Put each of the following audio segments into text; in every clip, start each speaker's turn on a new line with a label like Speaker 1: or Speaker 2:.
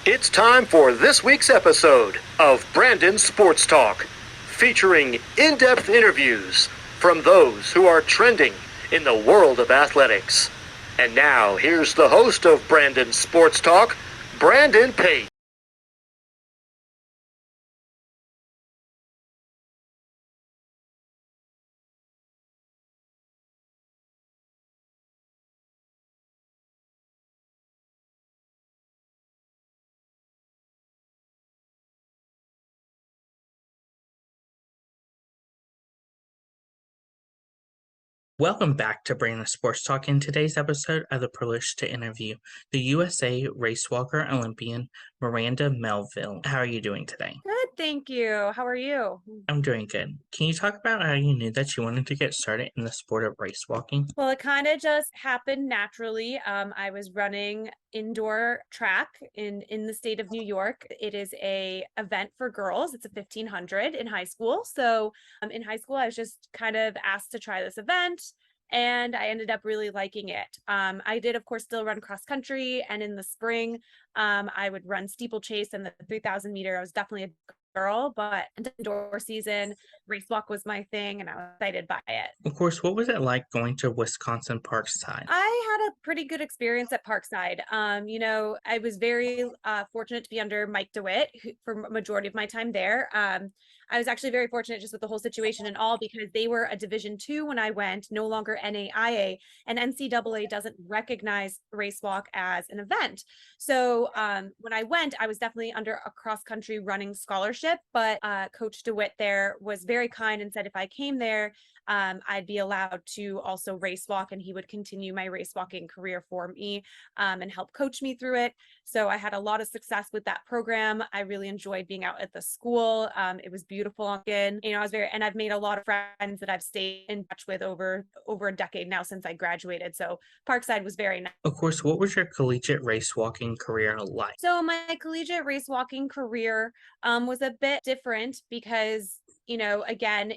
Speaker 1: It's time for this week's episode of Brandon's Sports Talk, featuring in-depth interviews from those who are trending in the world of athletics. And now, here's the host of Brandon's Sports Talk, Brandon Pate.
Speaker 2: Welcome back to Brandon Sports Talk. In today's episode, I have the privilege to interview the USA race walker Olympian Miranda Melville. How are you doing today?
Speaker 3: Good, thank you. How are you?
Speaker 2: I'm doing good. Can you talk about how you knew that you wanted to get started in the sport of race walking?
Speaker 3: Well, it kind of just happened naturally. I was running indoor track in the state of New York. It is a event for girls. It's a 1500 in high school. So, in high school, I was just kind of asked to try this event, and I ended up really liking it. I did, of course, still run cross country, and in the spring, I would run steeplechase and the 3000 meter. I was definitely a girl, but indoor season, race walk was my thing, and I was excited by it.
Speaker 2: Of course, what was it like going to Wisconsin Parkside?
Speaker 3: I had a pretty good experience at Parkside. I was very fortunate to be under Mike DeWitt for majority of my time there. I was actually very fortunate just with the whole situation and all because they were a Division II when I went, no longer NAIA, and NCAA doesn't recognize race walk as an event. So when I went, I was definitely under a cross country running scholarship, but Coach DeWitt there was very kind and said if I came there, I'd be allowed to also race walk, and he would continue my race walking career for me and help coach me through it. So I had a lot of success with that program. I really enjoyed being out at the school. It was beautiful. Again, I was and I've made a lot of friends that I've stayed in touch with over a decade now since I graduated. So Parkside was very nice.
Speaker 2: Of course, what was your collegiate race walking career like?
Speaker 3: So my collegiate race walking career was a bit different because again,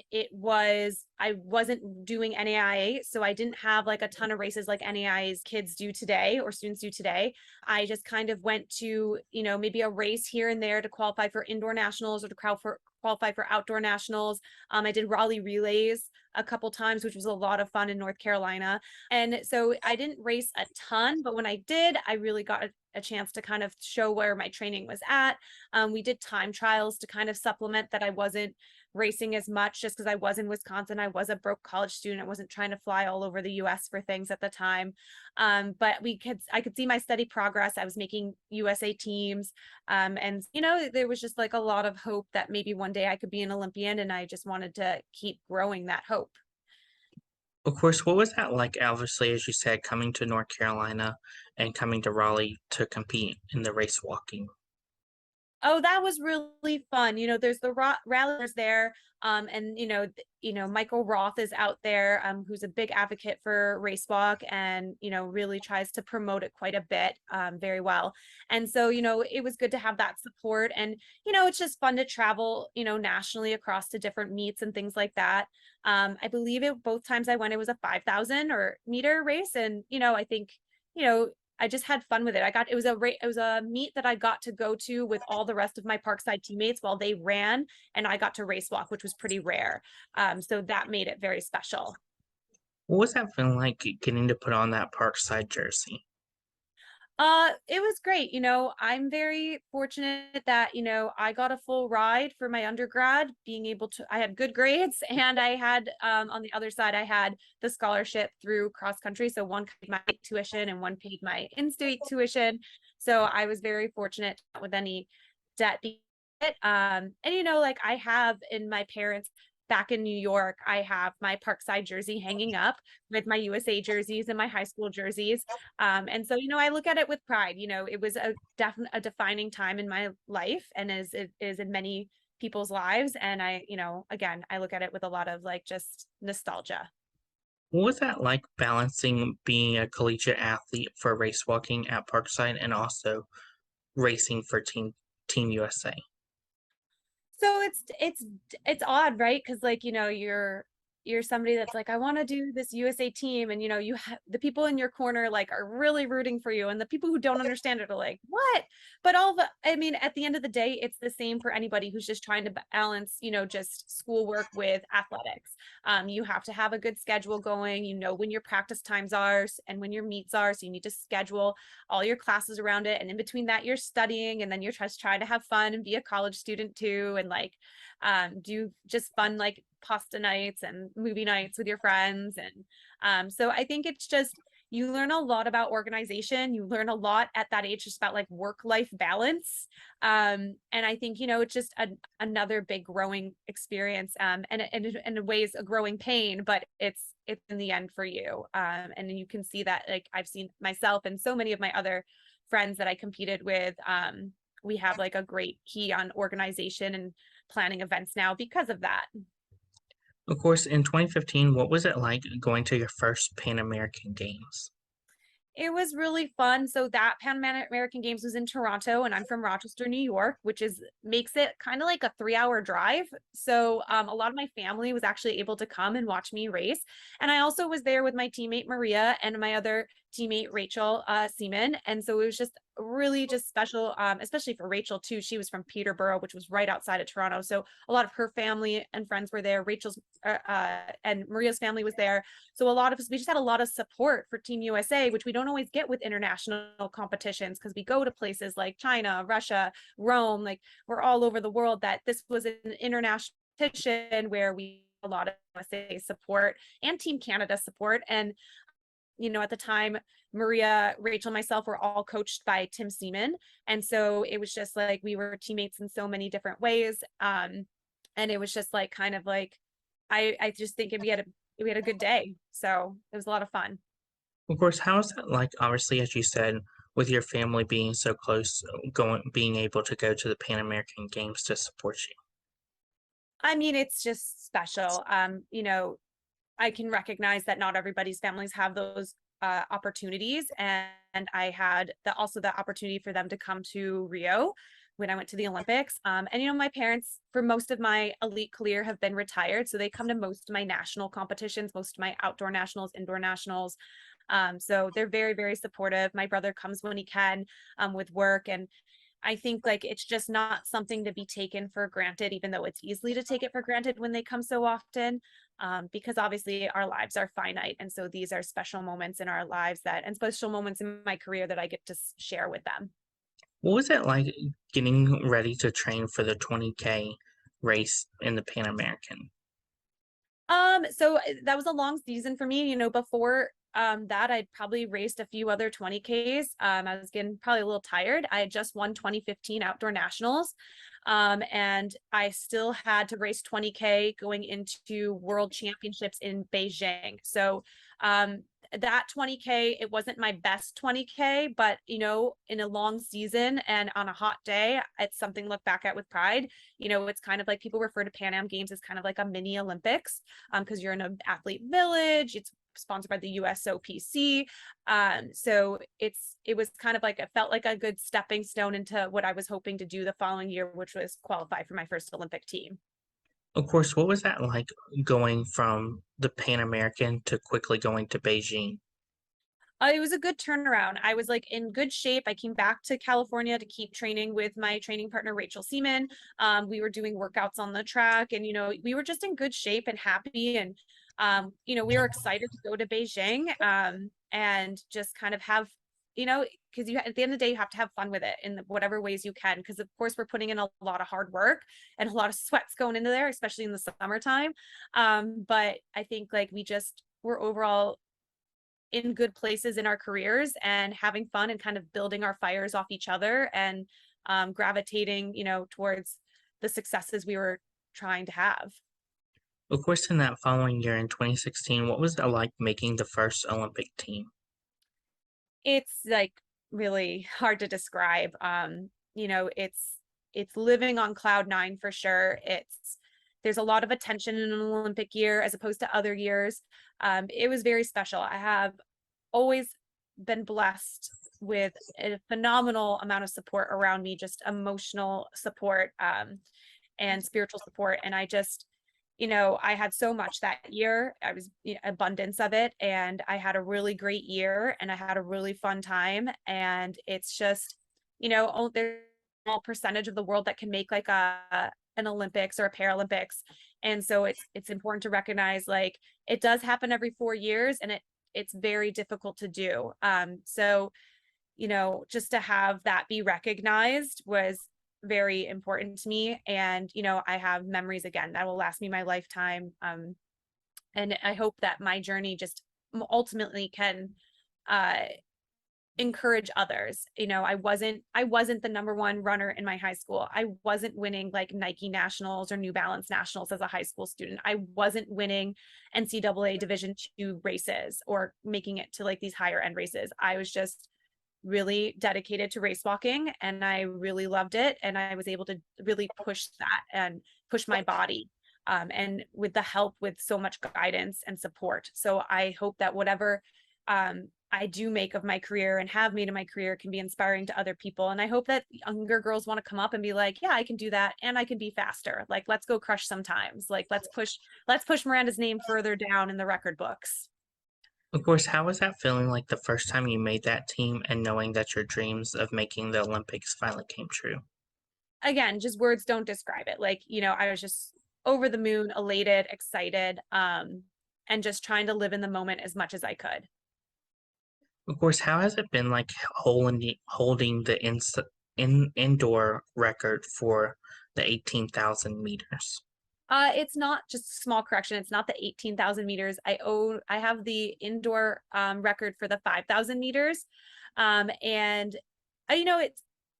Speaker 3: I wasn't doing NAIA, so I didn't have like a ton of races like NAIA's kids do today or students do today. I just kind of went to, maybe a race here and there to qualify for indoor nationals or to qualify for outdoor nationals. I did Raleigh relays a couple times, which was a lot of fun in North Carolina. And so I didn't race a ton, but when I did, I really got a chance to kind of show where my training was at. We did time trials to kind of supplement that I wasn't racing as much just because I was in Wisconsin. I was a broke college student. I wasn't trying to fly all over the US for things at the time. But I could see my steady progress. I was making USA teams. And there was just like a lot of hope that maybe one day I could be an Olympian, and I just wanted to keep growing that hope.
Speaker 2: Of course, what was that like, obviously, as you said, coming to North Carolina and coming to Raleigh to compete in the race walking?
Speaker 3: Oh, that was really fun. There's the rallies there, and Michael Roth is out there, who's a big advocate for race walk, and really tries to promote it quite a bit, very well. And so it was good to have that support, and it's just fun to travel, nationally across to different meets and things like that. I believe it both times I went, it was a 5,000 or meter race, and I think you know I just had fun with it. It was a meet that I got to go to with all the rest of my Parkside teammates while they ran, and I got to race walk, which was pretty rare. So that made it very special.
Speaker 2: What was that feeling like getting to put on that Parkside jersey?
Speaker 3: It was great. I'm very fortunate that, I got a full ride for my undergrad, I had good grades and I had, on the other side, I had the scholarship through cross country. So one paid my tuition and one paid my in-state tuition. So I was very fortunate with any debt. And like I have in my parents back in New York, I have my Parkside jersey hanging up with my USA jerseys and my high school jerseys. And so, I look at it with pride. It was a defining time in my life, and as it is in many people's lives. And again, I look at it with a lot of like just nostalgia.
Speaker 2: What was that like balancing being a collegiate athlete for race walking at Parkside and also racing for Team USA?
Speaker 3: So it's odd, right? Because like, you're you're somebody that's like, I want to do this USA team, and you have the people in your corner like are really rooting for you, and the people who don't understand it are like, what? But I mean, at the end of the day, it's the same for anybody who's just trying to balance, just schoolwork with athletics. You have to have a good schedule going, when your practice times are and when your meets are, so you need to schedule all your classes around it, and in between that you're studying, and then you're just trying to have fun and be a college student too, and like do just fun like pasta nights and movie nights with your friends. And so I think it's just, you learn a lot about organization. You learn a lot at that age just about like work-life balance. And I think, it's just another big growing experience, and in ways a growing pain, but it's in the end for you. And you can see that, like I've seen myself and so many of my other friends that I competed with, we have like a great key on organization and planning events now because of that.
Speaker 2: Of course, in 2015, what was it like going to your first Pan American Games?
Speaker 3: It was really fun. So that Pan American Games was in Toronto, and I'm from Rochester, New York, which makes it kind of like a 3-hour drive. So a lot of my family was actually able to come and watch me race. And I also was there with my teammate Maria and my other teammate Rachel Seaman. And so it was just really just special, especially for Rachel too. She was from Peterborough, which was right outside of Toronto. So a lot of her family and friends were there. Rachel's and Maria's family was there. So we just had a lot of support for Team USA, which we don't always get with international competitions, because we go to places like China, Russia, Rome, like we're all over the world. That this was an international competition where we had a lot of USA support and Team Canada support. And at the time, Maria, Rachel, myself were all coached by Tim Seaman. And so it was just like we were teammates in so many different ways. And it was just like kind of like I just think we had a good day. So it was a lot of fun.
Speaker 2: Of course, how is that like, obviously, as you said, with your family being so close, being able to go to the Pan American Games to support you?
Speaker 3: I mean, it's just special. I can recognize that not everybody's families have those opportunities, and I had also the opportunity for them to come to Rio when I went to the Olympics. And my parents for most of my elite career have been retired, so they come to most of my national competitions, most of my outdoor nationals, indoor nationals. So they're very, very supportive. My brother comes when he can, with work, and I think like it's just not something to be taken for granted, even though it's easily to take it for granted when they come so often, because obviously our lives are finite. And so these are special moments in our lives and special moments in my career that I get to share with them.
Speaker 2: What was it like getting ready to train for the 20K race in the Pan American?
Speaker 3: So that was a long season for me. Before that I'd probably raced a few other 20Ks. I was getting probably a little tired. I had just won 2015 outdoor nationals. And I still had to race 20K going into world championships in Beijing. So that 20K, it wasn't my best 20K, but in a long season and on a hot day, it's something to look back at with pride. It's kind of like people refer to Pan Am Games as kind of like a mini Olympics, because you're in an athlete village. It's sponsored by the USOPC. So it was kind of like, it felt like a good stepping stone into what I was hoping to do the following year, which was qualify for my first Olympic team.
Speaker 2: Of course, what was that like going from the Pan American to quickly going to Beijing?
Speaker 3: It was a good turnaround. I was like in good shape. I came back to California to keep training with my training partner, Rachel Seaman. We were doing workouts on the track, and, we were just in good shape and happy. And, we were excited to go to Beijing, and just kind of have, because at the end of the day, you have to have fun with it in whatever ways you can. Because of course we're putting in a lot of hard work and a lot of sweats going into there, especially in the summertime. But I think like we just were overall in good places in our careers and having fun and kind of building our fires off each other, and gravitating, towards the successes we were trying to have.
Speaker 2: Of course, in that following year in 2016, what was it like making the first Olympic team?
Speaker 3: It's like really hard to describe. It's living on cloud nine for sure. There's a lot of attention in an Olympic year as opposed to other years. It was very special. I have always been blessed with a phenomenal amount of support around me, just emotional support, and spiritual support. And I had so much that year. I was abundance of it, and I had a really great year, and I had a really fun time. And it's just, there's a small percentage of the world that can make like an Olympics or a Paralympics, and so it's important to recognize like it does happen every 4 years, and it's very difficult to do. So just to have that be recognized was very important to me. And, I have memories again that will last me my lifetime. And I hope that my journey just ultimately can encourage others. I wasn't the number one runner in my high school. I wasn't winning like Nike nationals or New Balance nationals as a high school student. I wasn't winning NCAA Division II races or making it to like these higher end races. I was just really dedicated to race walking, and I really loved it, and I was able to really push that and push my body, and with the help with so much guidance and support. So I hope that whatever I do make of my career and have made in my career can be inspiring to other people. And I hope that younger girls want to come up and be like, yeah, I can do that, and I can be faster. Like, let's go crush sometimes. Like, let's push Miranda's name further down in the record books.
Speaker 2: Of course, how was that feeling like the first time you made that team and knowing that your dreams of making the Olympics finally came true?
Speaker 3: Again, just words don't describe it. Like, I was just over the moon, elated, excited, and just trying to live in the moment as much as I could.
Speaker 2: Of course, how has it been like holding the indoor record for the 18,000 meters?
Speaker 3: It's not just small correction. It's not the 18,000 meters. I have the indoor record for the 5,000 meters. And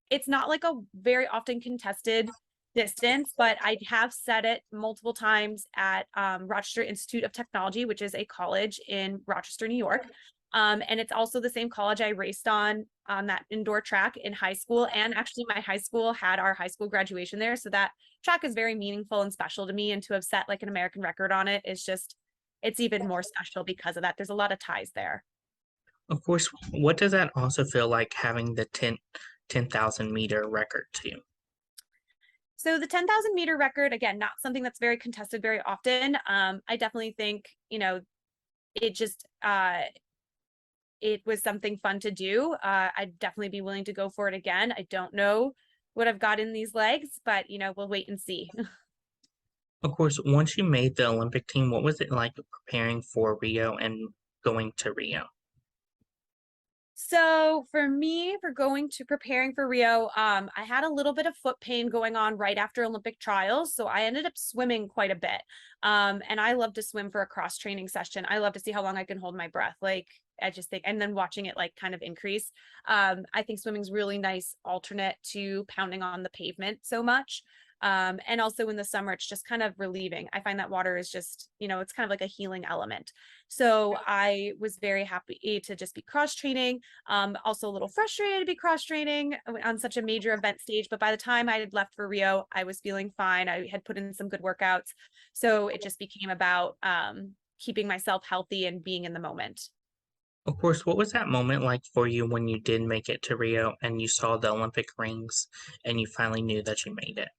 Speaker 3: it's not like a very often contested distance, but I have said it multiple times at Rochester Institute of Technology, which is a college in Rochester, New York. And it's also the same college I raced on that indoor track in high school. And actually my high school had our high school graduation there. So that track is very meaningful and special to me. And to have set like an American record on it is just, it's even more special because of that. There's a lot of ties there.
Speaker 2: Of course, what does that also feel like having the 10,000 meter record too?
Speaker 3: So the 10,000 meter record, again, not something that's very contested very often. I definitely think, it just, it was something fun to do. I'd definitely be willing to go for it again. I don't know what I've got in these legs, but we'll wait and see.
Speaker 2: Of course, once you made the Olympic team, what was it like preparing for Rio and going to Rio?
Speaker 3: So for me, for preparing for Rio, I had a little bit of foot pain going on right after Olympic trials. So I ended up swimming quite a bit. And I love to swim for a cross training session. I love to see how long I can hold my breath. Like, I just think, and then watching it like kind of increase. I think swimming's really nice alternate to pounding on the pavement so much. And also in the summer, it's just kind of relieving. I find that water is just, it's kind of like a healing element. So I was very happy to just be cross training. Also a little frustrated to be cross training on such a major event stage. But by the time I had left for Rio, I was feeling fine. I had put in some good workouts. So it just became about keeping myself healthy and being in the moment.
Speaker 2: Of course, what was that moment like for you when you did make it to Rio and you saw the Olympic rings and you finally knew that you made it?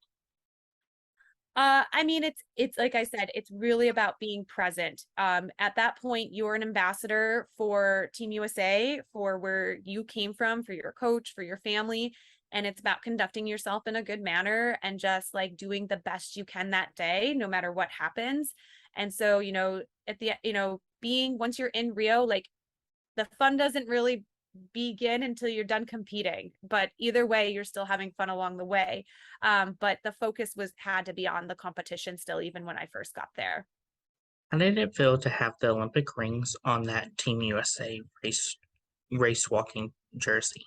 Speaker 3: I mean, it's like I said, it's really about being present. At that point, you're an ambassador for Team USA, for where you came from, for your coach, for your family, and it's about conducting yourself in a good manner and just like doing the best you can that day, no matter what happens. And so, at the being once you're in Rio, like the fun doesn't really begin until you're done competing, but either way you're still having fun along the way. But the focus had to be on the competition still, even when I first got there.
Speaker 2: How did it feel to have the Olympic rings on that Team USA race walking jersey?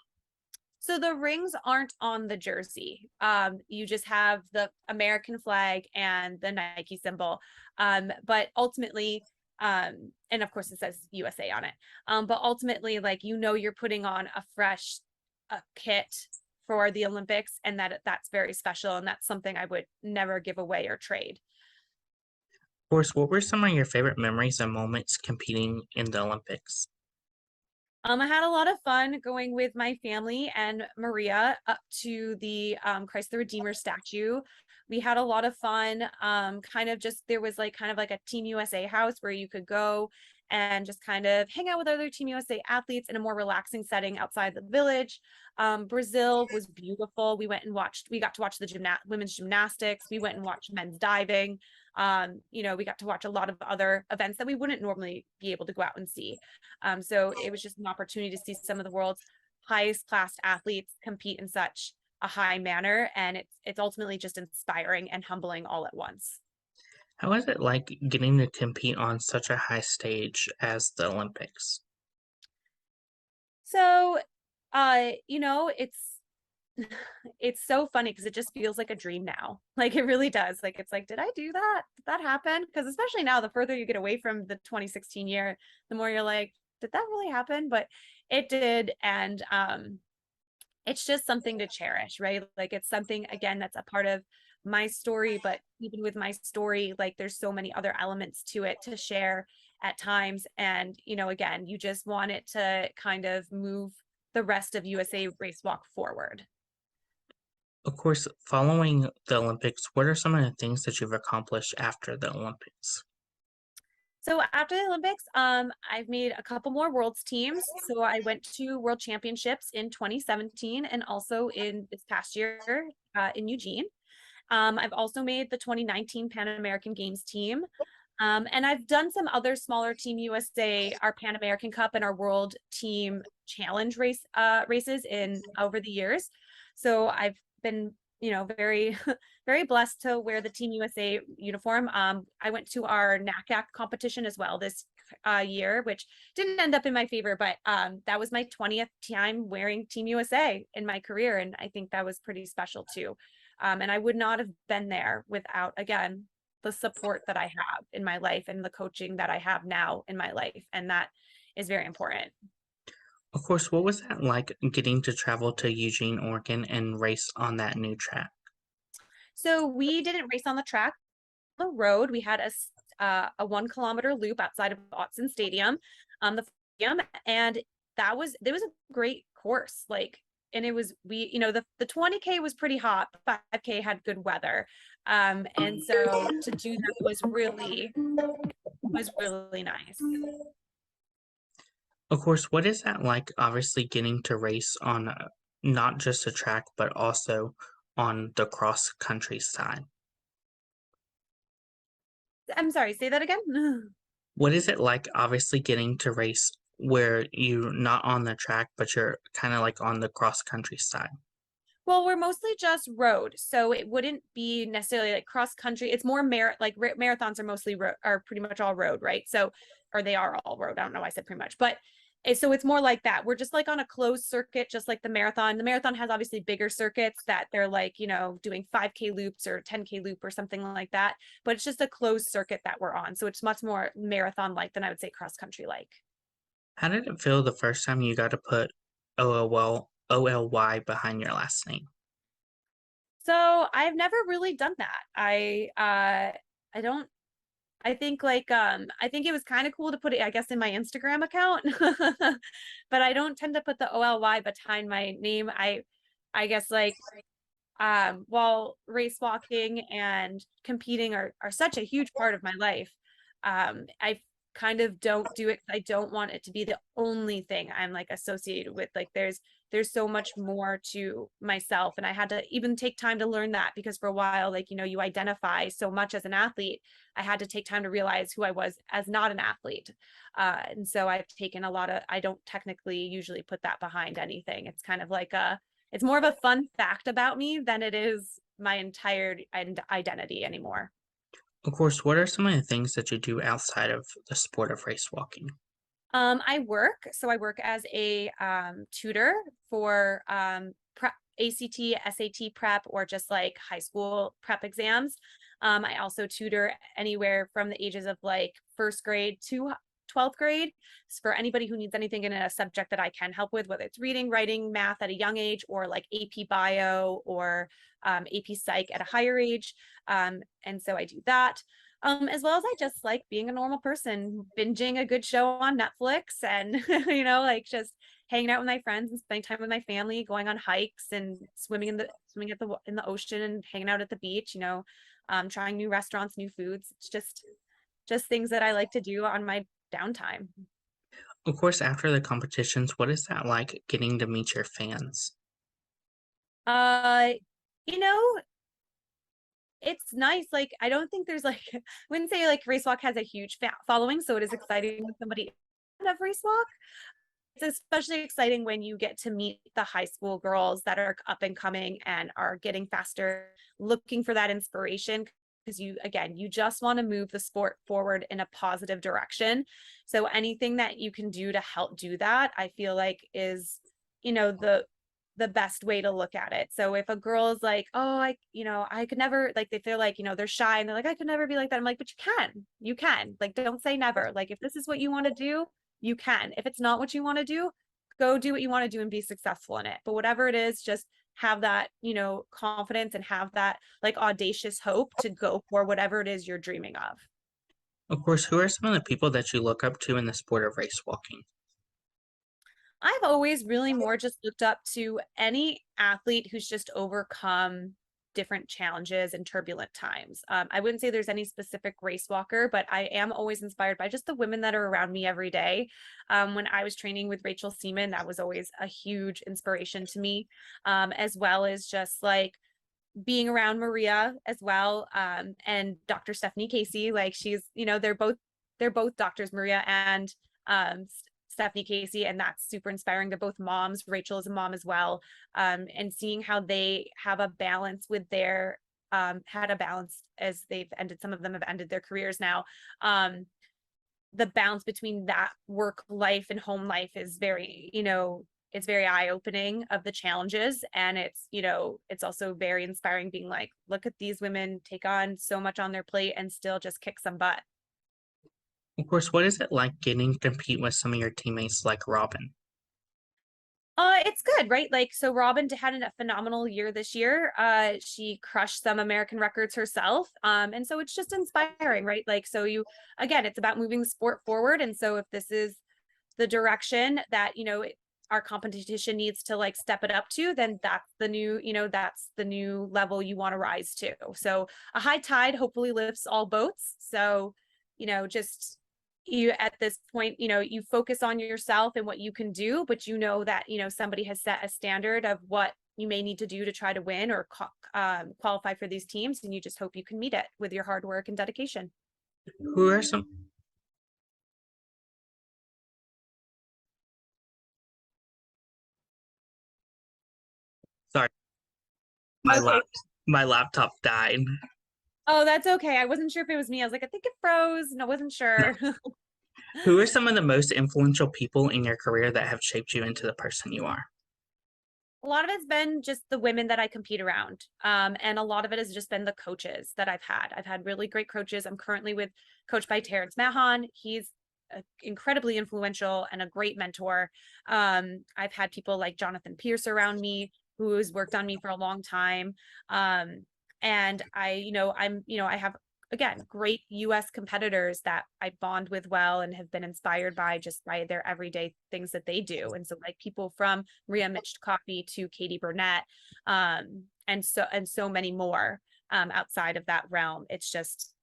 Speaker 3: So the rings aren't on the jersey. You just have the American flag and the Nike symbol. But ultimately, and of course it says USA on it. But ultimately, like, you're putting on a fresh kit for the Olympics, and that's very special. And that's something I would never give away or trade.
Speaker 2: Of course, what were some of your favorite memories and moments competing in the Olympics?
Speaker 3: I had a lot of fun going with my family and Maria up to the Christ the Redeemer statue. We had a lot of fun. Kind of just there was like kind of like a Team USA house where you could go and just kind of hang out with other Team USA athletes in a more relaxing setting outside the village. Brazil was beautiful. We got to watch the women's gymnastics. We went and watched men's diving. We got to watch a lot of other events that we wouldn't normally be able to go out and see. So it was just an opportunity to see some of the world's highest class athletes compete in such a high manner. And it's ultimately just inspiring and humbling all at once.
Speaker 2: How is it like getting to compete on such a high stage as the Olympics?
Speaker 3: So, it's so funny because it just feels like a dream now. Like it really does. Like it's like, did I do that? Did that happen? Because especially now, the further you get away from the 2016 year, the more you're like, did that really happen? But it did. And it's just something to cherish, right? Like it's something again that's a part of my story, but even with my story, like there's so many other elements to it to share at times. And, again, you just want it to kind of move the rest of USA race walk forward.
Speaker 2: Of course, following the Olympics, what are some of the things that you've accomplished after the Olympics?
Speaker 3: So after the Olympics, I've made a couple more world's teams. So I went to World Championships in 2017 and also in this past year in Eugene. I've also made the 2019 Pan American Games team. And I've done some other smaller Team USA, our Pan American Cup and our World Team Challenge races in over the years. So I've been, very, very blessed to wear the Team USA uniform. I went to our NACAC competition as well this year, which didn't end up in my favor, but that was my 20th time wearing Team USA in my career. And I think that was pretty special too. And I would not have been there without, again, the support that I have in my life and the coaching that I have now in my life. And that is very important.
Speaker 2: Of course, what was that like getting to travel to Eugene, Oregon and race on that new track?
Speaker 3: So we didn't race on the track, the road. We had a 1 kilometer loop outside of Autzen Stadium, the stadium, and there was a great course. Like, and it was the 20K was pretty hot, 5K had good weather. And so to do that was really nice.
Speaker 2: Of course, what is that like obviously getting to race on not just a track, but also on the cross country side?
Speaker 3: I'm sorry, say that again.
Speaker 2: What is it like obviously getting to race where you're not on the track, but you're kind of like on the cross country side?
Speaker 3: Well, we're mostly just road, so it wouldn't be necessarily like cross country. It's more marathons are mostly are pretty much all road, right? So, or they are all road. I don't know why I said pretty much, but so it's more like that. We're just like on a closed circuit, just like the marathon. The marathon has obviously bigger circuits that they're like, doing 5K loops or 10K loop or something like that. But it's just a closed circuit that we're on. So it's much more marathon like than I would say cross country like.
Speaker 2: How did it feel the first time you got to put OLY behind your last name?
Speaker 3: So I've never really done that. I don't I think I think it was kind of cool to put it, I guess, in my Instagram account. But I don't tend to put the OLY behind my name. I guess while race walking and competing are such a huge part of my life, I kind of don't do it. I don't want it to be the only thing I'm like associated with. Like there's so much more to myself. And I had to even take time to learn that because for a while, like, you identify so much as an athlete. I had to take time to realize who I was as not an athlete. And so I've taken I don't technically usually put that behind anything. It's kind of like it's more of a fun fact about me than it is my entire identity anymore.
Speaker 2: Of course, what are some of the things that you do outside of the sport of race walking?
Speaker 3: I work as a tutor for ACT, SAT prep, or just like high school prep exams. I also tutor anywhere from the ages of like first grade to 12th grade for anybody who needs anything in a subject that I can help with, whether it's reading, writing, math at a young age, or like AP Bio or AP Psych at a higher age. And so I do that. As well as I just like being a normal person, binging a good show on Netflix and, like just hanging out with my friends and spending time with my family, going on hikes and swimming in the ocean and hanging out at the beach, trying new restaurants, new foods. It's just things that I like to do on my downtime.
Speaker 2: Of course, after the competitions, what is that like getting to meet your fans?
Speaker 3: Uh, you know, it's nice. Like, I don't think there's like, I wouldn't say like Race Walk has a huge following, so it is exciting when somebody of Race Walk. It's especially exciting when you get to meet the high school girls that are up and coming and are getting faster, looking for that inspiration. Because you just want to move the sport forward in a positive direction. So anything that you can do to help do that, I feel like is, the best way to look at it. So if a girl is like, oh, I could never, like, they feel like, they're shy and they're like, I could never be like that. I'm like, but you can, like, don't say never. Like, if this is what you want to do, you can. If it's not what you want to do, go do what you want to do and be successful in it. But whatever it is, just have that, confidence and have that like audacious hope to go for whatever it is you're dreaming of.
Speaker 2: Of course, who are some of the people that you look up to in the sport of race walking?
Speaker 3: I've always really more just looked up to any athlete who's just overcome different challenges and turbulent times. I wouldn't say there's any specific race walker, but I am always inspired by just the women that are around me every day. When I was training with Rachel Seaman, that was always a huge inspiration to me, as well as just like being around Maria as well, and Dr. Stephanie Casey. Like they're both doctors, Maria and Stephanie Casey, and that's super inspiring. They're both moms. Rachel is a mom as well. And seeing how they have a balance with their had a balance as some of them have ended their careers now. The balance between that work life and home life is it's very eye-opening of the challenges. And it's also very inspiring being like, look at these women take on so much on their plate and still just kick some butt.
Speaker 2: Of course, what is it like getting to compete with some of your teammates like Robin?
Speaker 3: It's good, right? Like, so Robin had a phenomenal year this year. She crushed some American records herself. And so it's just inspiring, right? Like, so again, it's about moving the sport forward. And so if this is the direction that, our competition needs to like step it up to, then that's the new level you want to rise to. So a high tide hopefully lifts all boats. So, just you at this point, you focus on yourself and what you can do, but that, somebody has set a standard of what you may need to do to try to win or qualify for these teams. And you just hope you can meet it with your hard work and dedication.
Speaker 2: Who are some Sorry, my
Speaker 3: Okay.
Speaker 2: my laptop died.
Speaker 3: Oh, that's okay. I wasn't sure if it was me. I was like, I think it froze and I wasn't sure.
Speaker 2: Who are some of the most influential people in your career that have shaped you into the person you are?
Speaker 3: A lot of it's been just the women that I compete around. And a lot of it has just been the coaches that I've had. I've had really great coaches. I'm currently coached by Terrence Mahon. He's incredibly influential and a great mentor. I've had people like Jonathan Pierce around me, who has worked on me for a long time. And I have, again, great US competitors that I bond with well and have been inspired by just by their everyday things that they do. And so like people from Maria Mitch-Coffey to Katie Burnett, and so many more outside of that realm. It's just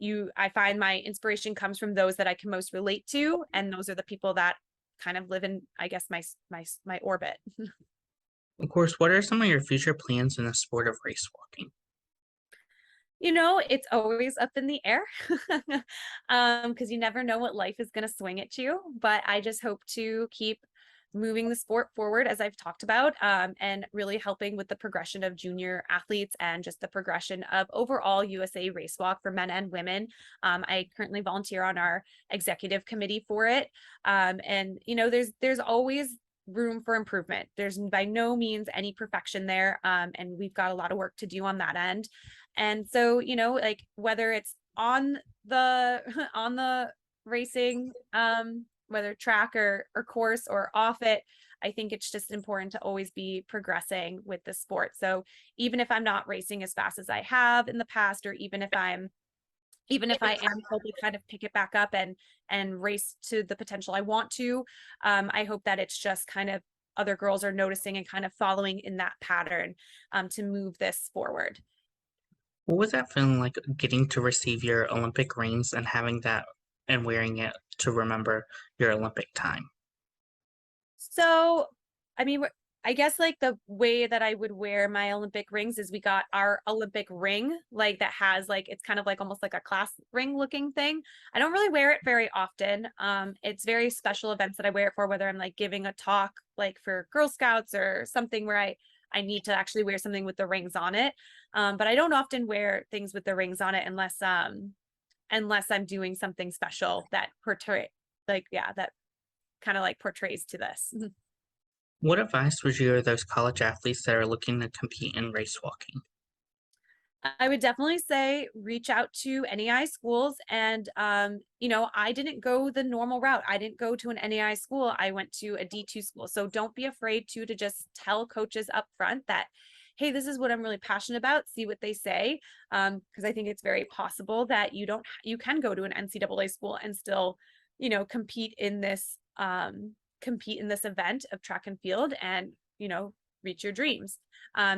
Speaker 3: I find my inspiration comes from those that I can most relate to, and those are the people that kind of live in, I guess, my orbit.
Speaker 2: Of course, what are some of your future plans in the sport of race walking?
Speaker 3: It's always up in the air, because you never know what life is going to swing at you. But I just hope to keep moving the sport forward, as I've talked about, and really helping with the progression of junior athletes and just the progression of overall USA race walk for men and women. I currently volunteer on our executive committee for it. And there's always room for improvement. There's by no means any perfection there. And we've got a lot of work to do on that end. And so, like whether it's on the on the racing, whether track or course or off it, I think it's just important to always be progressing with the sport. So even if I'm not racing as fast as I have in the past, or even if I'm even if I am able to kind of pick it back up and race to the potential I want to, I hope that it's just kind of other girls are noticing and kind of following in that pattern to move this forward.
Speaker 2: What was that feeling like getting to receive your Olympic rings and having that and wearing it to remember your Olympic time?
Speaker 3: So, I mean, I guess like the way that I would wear my Olympic rings is we got our Olympic ring, like that has like it's kind of like almost like a class ring looking thing. I don't really wear it very often. It's very special events that I wear it for, whether I'm like giving a talk like for Girl Scouts or something where I need to actually wear something with the rings on it. But I don't often wear things with the rings on it unless I'm doing something special that portray like yeah, that kind of like portrays to this.
Speaker 2: What advice would you give those college athletes that are looking to compete in race walking?
Speaker 3: I would definitely say reach out to NAI schools and I didn't go the normal route. I didn't go to an NAI school. I went to a D2 school. So don't be afraid to just tell coaches up front that, hey, this is what I'm really passionate about. See what they say. Because I think it's very possible that you can go to an NCAA school and still, compete in this event of track and field and, reach your dreams.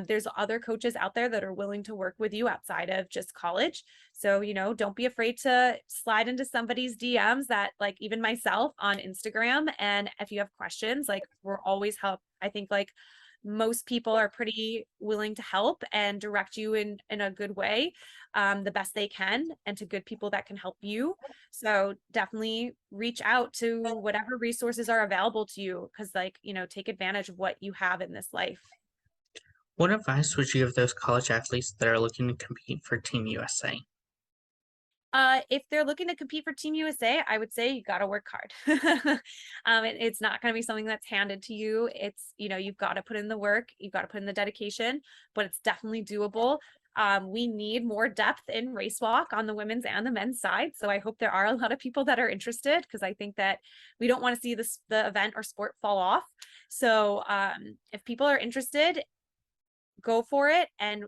Speaker 3: There's other coaches out there that are willing to work with you outside of just college. So, don't be afraid to slide into somebody's DMs that like even myself on Instagram. And if you have questions, like we're always help. I think like most people are pretty willing to help and direct you in a good way, the best they can, and to good people that can help you. So definitely reach out to whatever resources are available to you, because take advantage of what you have in this life.
Speaker 2: What advice would you give those college athletes that are looking to compete for Team USA?
Speaker 3: If they're looking to compete for Team USA, I would say you got to work hard. It's not going to be something that's handed to you. It's, you've got to put in the work, you've got to put in the dedication, but it's definitely doable. We need more depth in race walk on the women's and the men's side. So I hope there are a lot of people that are interested, because I think that we don't want to see the event or sport fall off. So if people are interested, go for it. And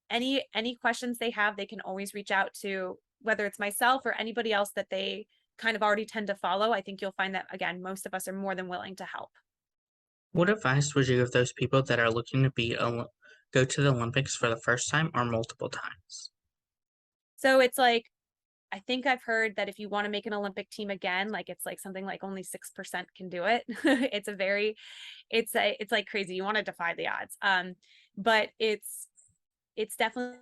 Speaker 3: any questions they have, they can always reach out to whether it's myself or anybody else that they kind of already tend to follow. I think you'll find that, again, most of us are more than willing to help.
Speaker 2: What advice would you give those people that are looking to go to the Olympics for the first time or multiple times?
Speaker 3: So it's like, I think I've heard that if you want to make an Olympic team again, like it's like something like only 6% can do it. It's like crazy. You want to defy the odds. But it's definitely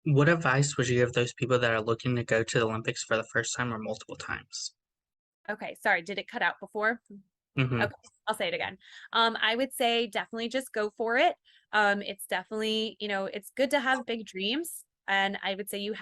Speaker 2: What advice would you give those people that are looking to go to the Olympics for the first time or multiple times?
Speaker 3: okay. Sorry, did it cut out before?
Speaker 2: Mm-hmm.
Speaker 3: Okay, I'll say it again. I would say definitely just go for it. It's definitely, it's good to have big dreams. And I would say you've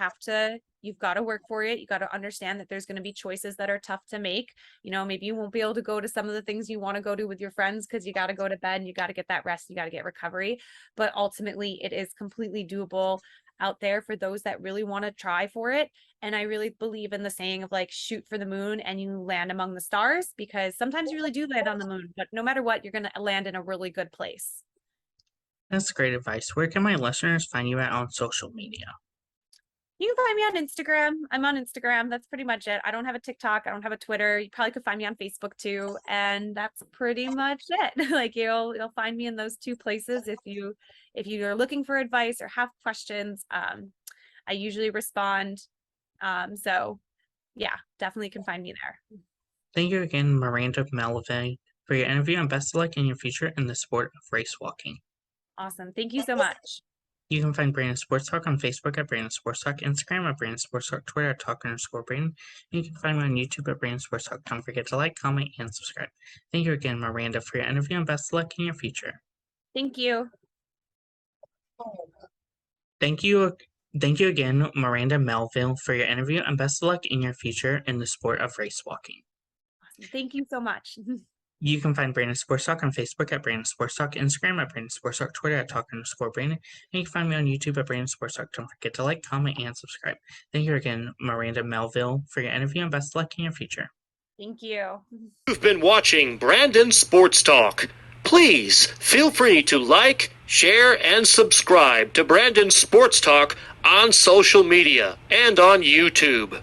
Speaker 3: got to work for it. You got to understand that there's going to be choices that are tough to make. Maybe you won't be able to go to some of the things you want to go to with your friends because you got to go to bed and you got to get that rest, you got to get recovery. But ultimately, it is completely doable out there for those that really want to try for it. And I really believe in the saying of like, shoot for the moon and you land among the stars, because sometimes you really do land on the moon, but no matter what, you're going to land in a really good place.
Speaker 2: That's great advice. Where can my listeners find you at on social media?
Speaker 3: You can find me on Instagram. I'm on Instagram. That's pretty much it. I don't have a TikTok. I don't have a Twitter. You probably could find me on Facebook too. And that's pretty much it. Like you'll find me in those two places if you're looking for advice or have questions. I usually respond. So yeah, definitely can find me there.
Speaker 2: Thank you again, Miranda Melville, for your interview, and best of luck in your future in the sport of race walking.
Speaker 3: Awesome. Thank you so much.
Speaker 2: You can find Brandon Sports Talk on Facebook at Brandon Sports Talk, Instagram at Brandon Sports Talk, Twitter at Talk_Brandon. And you can find me on YouTube at Brandon Sports Talk. Don't forget to like, comment, and subscribe. Thank you again, Miranda, for your interview, and best of luck in your future.
Speaker 3: Thank you.
Speaker 2: Thank you Thank you again, Miranda Melville, for your interview, and best of luck in your future in the sport of race walking.
Speaker 3: Awesome. Thank you so much.
Speaker 2: You can find Brandon Sports Talk on Facebook at Brandon Sports Talk, Instagram at Brandon Sports Talk, Twitter at Talk_Brandon, and you can find me on YouTube at Brandon Sports Talk. Don't forget to like, comment, and subscribe. Thank you again, Miranda Melville, for your interview, and best of luck in your future.
Speaker 3: Thank you.
Speaker 1: You've been watching Brandon Sports Talk. Please feel free to like, share, and subscribe to Brandon Sports Talk on social media and on YouTube.